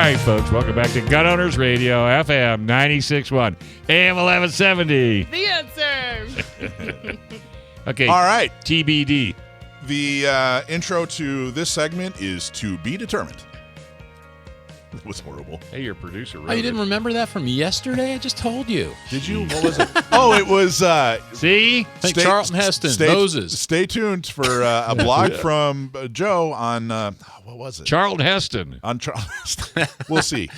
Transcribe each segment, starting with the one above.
right, folks, welcome back to Gun Owners Radio, FM 96.1, AM 1170. The answer. Okay. All right. TBD. The intro to this segment is to be determined. It was horrible. Hey, your producer wrote Oh, you didn't remember that from yesterday? I just told you. Did you? What was it? Oh, it was... See? Think Charlton Heston, Moses. Stay tuned for a blog from Joe on... what was it? Charlton Heston. On Charlton Heston. We'll see.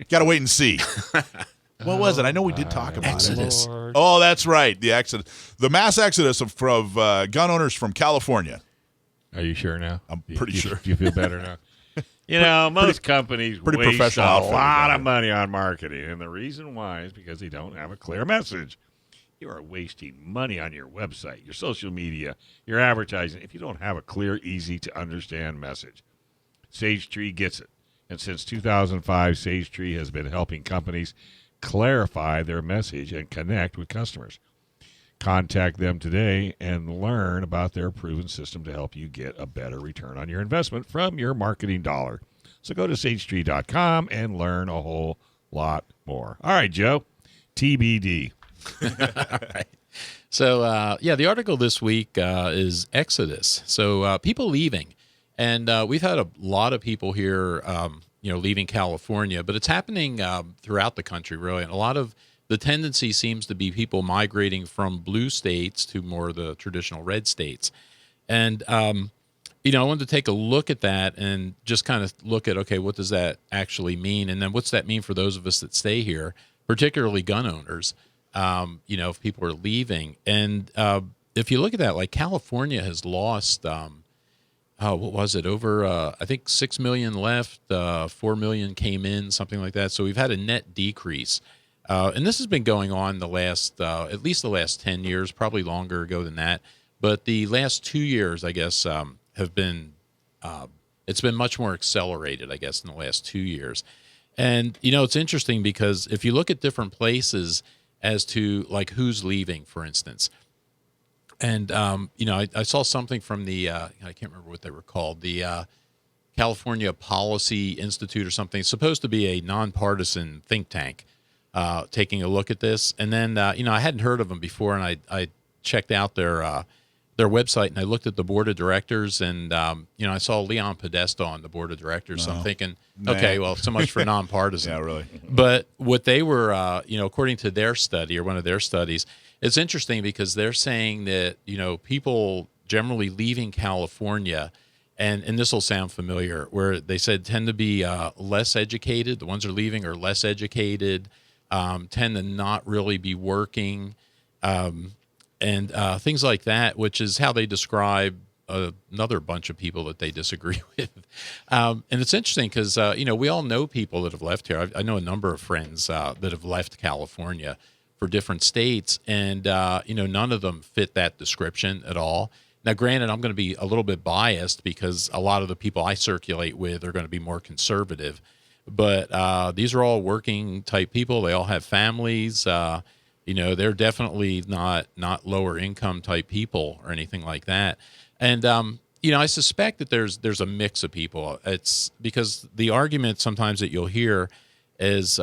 Got to wait and see. What was it? I know we did talk about Exodus. it. Oh, that's right. The exodus. The mass exodus of gun owners from California. Are you sure now? I'm pretty sure. Do you feel better now? You know, most companies pretty waste professional a outfit lot about of money on marketing, and the reason why is because they don't have a clear message. You are wasting money on your website, your social media, your advertising, if you don't have a clear, easy-to-understand message. Sage Tree gets it, and since 2005, Sage Tree has been helping companies clarify their message and connect with customers. Contact them today and learn about their proven system to help you get a better return on your investment from your marketing dollar. So go to sagetree.com and learn a whole lot more. All right, Joe, TBD. All right. So, the article this week is Exodus. So people leaving. And we've had a lot of people here, leaving California, but it's happening throughout the country, really. And a lot of the tendency seems to be people migrating from blue states to more of the traditional red states. And, I wanted to take a look at that and just kind of look at, okay, what does that actually mean? And then what's that mean for those of us that stay here, particularly gun owners, if people are leaving. And if you look at that, like California has lost, what was it, over, I think 6 million left, 4 million came in, something like that. So we've had a net decrease. And this has been going on the last, at least the last 10 years, probably longer ago than that. But the last 2 years, I guess, have been, it's been much more accelerated, I guess, in the last 2 years. And, it's interesting because if you look at different places as to like who's leaving, for instance, and, I saw something from the, I can't remember what they were called, the California Policy Institute or something. It's supposed to be a nonpartisan think tank. Taking a look at this, and then I hadn't heard of them before, and I checked out their website, and I looked at the board of directors, and I saw Leon Podesta on the board of directors. So I'm thinking, okay, well, so much for nonpartisan. Yeah, really. But what they were, according to their study or one of their studies, it's interesting because they're saying that people generally leaving California. And this will sound familiar, where they said tend to be less educated. The ones who are leaving are less educated. Tend to not really be working, and things like that, which is how they describe another bunch of people that they disagree with. And it's interesting because, we all know people that have left here. I know a number of friends that have left California for different states, and, none of them fit that description at all. Now, granted, I'm going to be a little bit biased because a lot of the people I circulate with are going to be more conservative. But these are all working type people. They all have families. They're definitely not lower income type people or anything like that. And I suspect that there's a mix of people. It's because the argument sometimes that you'll hear is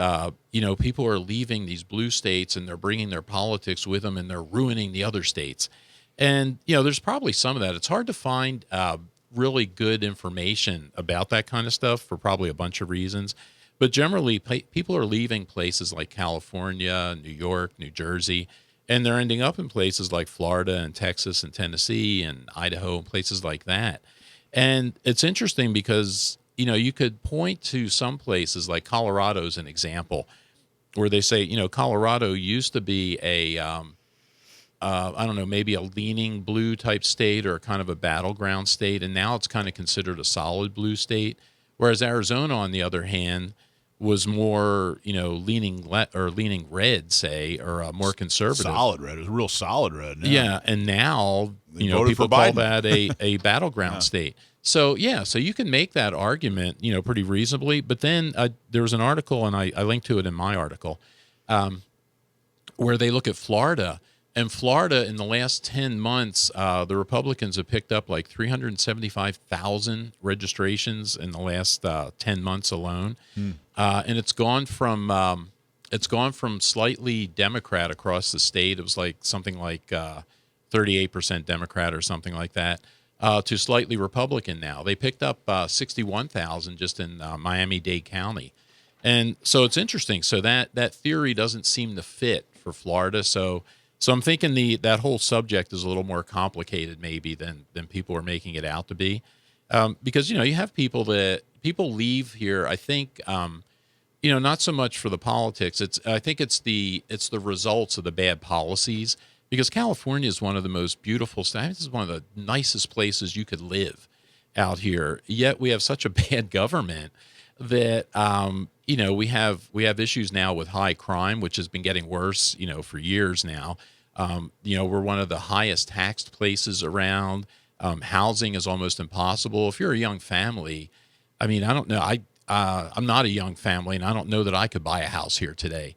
people are leaving these blue states and they're bringing their politics with them and they're ruining the other states. And there's probably some of that. It's hard to find really good information about that kind of stuff for probably a bunch of reasons. But generally, people are leaving places like California, New York, New Jersey, and they're ending up in places like Florida and Texas and Tennessee and Idaho and places like that. And it's interesting because, you could point to some places like Colorado as an example where they say, Colorado used to be a I don't know, maybe a leaning blue type state or kind of a battleground state, and now it's kind of considered a solid blue state. Whereas Arizona, on the other hand, was more, leaning red, say, or more conservative. Solid red. It was a real solid red. Yeah, and now, people call that a battleground state. So, so you can make that argument, pretty reasonably. But then there was an article, and I linked to it in my article, where they look at Florida. And Florida, in the last 10 months, the Republicans have picked up like 375,000 registrations in the last 10 months alone, and it's gone from slightly Democrat across the state. It was like something like 38% Democrat or something like that, to slightly Republican now. They picked up 61,000 just in Miami-Dade County. And so it's interesting. So that theory doesn't seem to fit for Florida. So I'm thinking that whole subject is a little more complicated maybe than people are making it out to be. Because, you have people leave here, I think, not so much for the politics. I think it's the results of the bad policies, because California is one of the most beautiful states. This is one of the nicest places you could live out here. Yet we have such a bad government that we have issues now with high crime, which has been getting worse, for years now. We're one of the highest taxed places around. Housing is almost impossible. If you're a young family, I mean, I don't know. I'm not a young family, and I don't know that I could buy a house here today.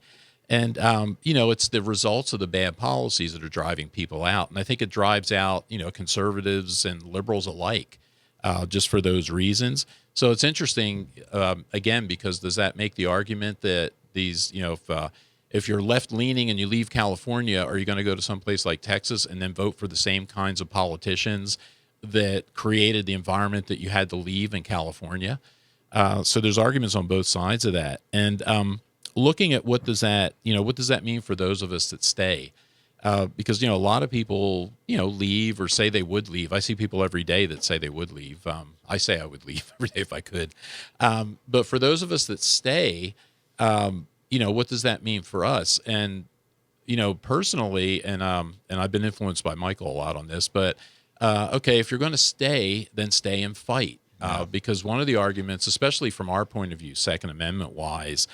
And, it's the results of the bad policies that are driving people out. And I think it drives out, conservatives and liberals alike, just for those reasons. So it's interesting, again, because does that make the argument that these, if you're left-leaning and you leave California, are you going to go to some place like Texas and then vote for the same kinds of politicians that created the environment that you had to leave in California? So there's arguments on both sides of that. And looking at what does that mean for those of us that stay? Because, a lot of people, leave or say they would leave. I see people every day that say they would leave. I say I would leave every day if I could. But for those of us that stay, what does that mean for us? And, personally, and I've been influenced by Michael a lot on this, but, okay, if you're going to stay, then stay and fight. Because one of the arguments, especially from our point of view, Second Amendment wise,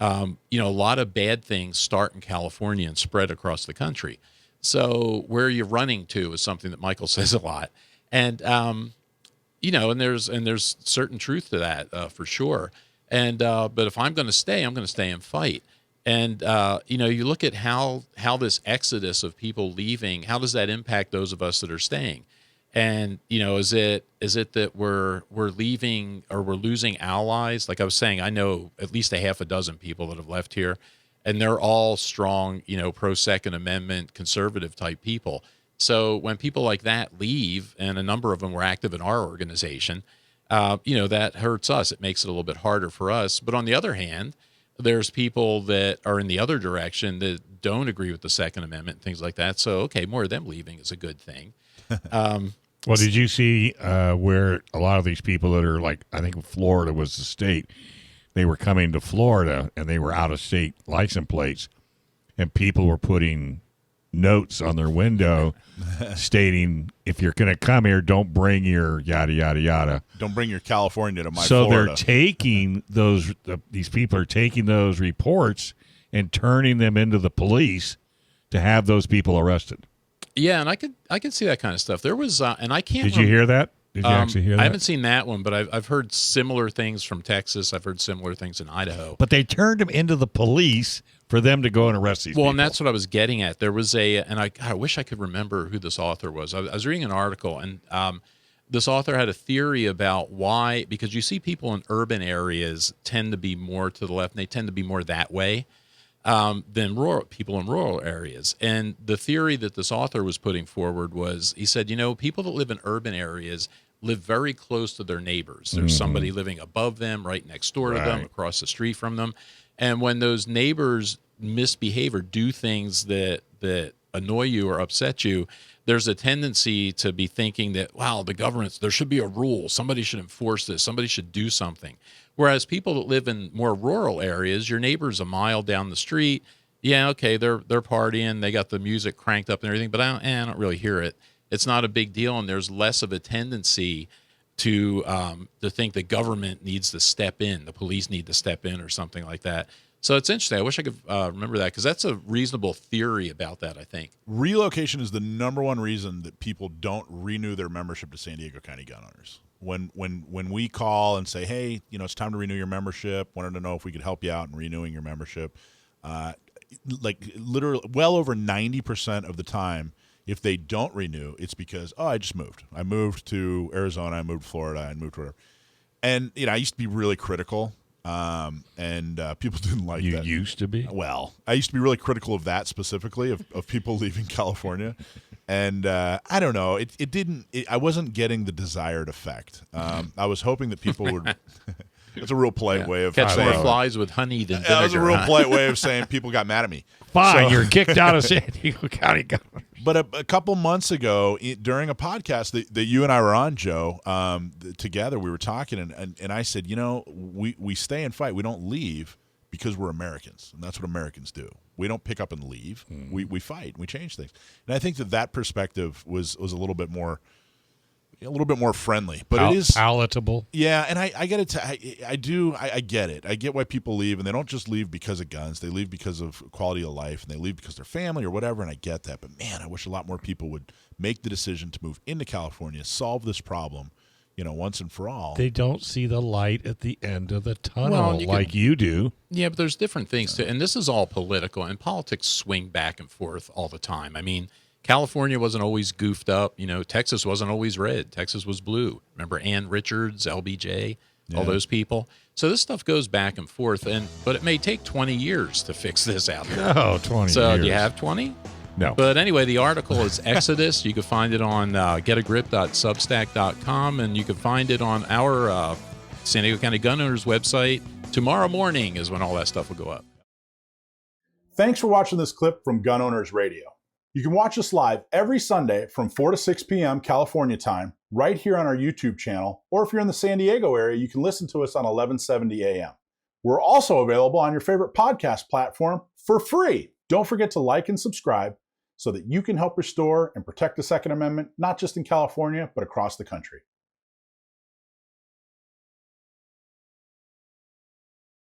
a lot of bad things start in California and spread across the country. So where you're running to is something that Michael says a lot. And, and there's certain truth to that, for sure. And, but if I'm going to stay, I'm going to stay and fight. And, you look at how this exodus of people leaving, how does that impact those of us that are staying? And, is it that we're leaving or we're losing allies? Like I was saying, I know at least a half a dozen people that have left here, and they're all strong, pro-Second Amendment, conservative type people. So when people like that leave, and a number of them were active in our organization, that hurts us. It makes it a little bit harder for us. But on the other hand, there's people that are in the other direction that don't agree with the Second Amendment and things like that. So, okay, more of them leaving is a good thing. Well, did you see where a lot of these people that are like, I think Florida was the state, they were coming to Florida and they were out-of-state license plates, and people were putting notes on their window stating, if you're going to come here, don't bring your yada, yada, yada. Don't bring your California to my so Florida. They're taking these people are taking those reports and turning them into the police to have those people arrested. Yeah, and I could see that kind of stuff. There was, and I can't. Did you hear that? Did you actually hear that? I haven't seen that one, but I've heard similar things from Texas. I've heard similar things in Idaho. But they turned them into the police for them to go and arrest these people. Well, and that's what I was getting at. There was and I wish I could remember who this author was. I was reading an article, and this author had a theory about why, because you see people in urban areas tend to be more to the left, and they tend to be more that way. Than people in rural areas. And the theory that this author was putting forward was, he said, people that live in urban areas live very close to their neighbors. There's somebody living above them, right next door to them, across the street from them. And when those neighbors misbehave or do things that annoy you or upset you, there's a tendency to be thinking that, wow, there should be a rule. Somebody should enforce this. Somebody should do something. Whereas people that live in more rural areas, your neighbor's a mile down the street. Yeah, okay, they're partying. They got the music cranked up and everything, but I don't really hear it. It's not a big deal, and there's less of a tendency to think the government needs to step in, the police need to step in or something like that. So it's interesting. I wish I could remember that, because that's a reasonable theory about that, I think. Relocation is the number one reason that people don't renew their membership to San Diego County Gun Owners. When we call and say, hey, it's time to renew your membership, wanted to know if we could help you out in renewing your membership, like literally well over 90% of the time, if they don't renew, it's because, oh, I just moved. I moved to Arizona, I moved to Florida, I moved to wherever. And, I used to be really critical, and people didn't like that. You used to be? Well, I used to be really critical of that specifically, of people leaving California. And I don't know, I wasn't getting the desired effect. I was hoping that people would... It's a real polite way of catch saying more flies with honey than vinegar. That was a real polite way of saying people got mad at me. Fine, you're kicked out of San Diego County Gun Owners. But a couple months ago, during a podcast that you and I were on, Joe, together, we were talking, and I said, we stay and fight. We don't leave because we're Americans, and that's what Americans do. We don't pick up and leave. We fight. We change things. And I think that perspective was a little bit more friendly, but it is palatable. Yeah, and I get it. I get it. I get why people leave, and they don't just leave because of guns. They leave because of quality of life, and they leave because they're family or whatever. And I get that. But man, I wish a lot more people would make the decision to move into California, solve this problem, once and for all. They don't see the light at the end of the tunnel you do. Yeah, but there's different things too, and this is all political, and politics swing back and forth all the time. I mean, California wasn't always goofed up. Texas wasn't always red. Texas was blue. Remember Ann Richards, LBJ, all those people? So this stuff goes back and forth, but it may take 20 years to fix this out here. Oh, 20 years. So do you have 20? No. But anyway, the article is Exodus. You can find it on getagrip.substack.com, and you can find it on our San Diego County Gun Owners website. Tomorrow morning is when all that stuff will go up. Thanks for watching this clip from Gun Owners Radio. You can watch us live every Sunday from 4 to 6 p.m. California time, right here on our YouTube channel, or if you're in the San Diego area, you can listen to us on 1170 a.m. We're also available on your favorite podcast platform for free. Don't forget to like and subscribe so that you can help restore and protect the Second Amendment, not just in California, but across the country.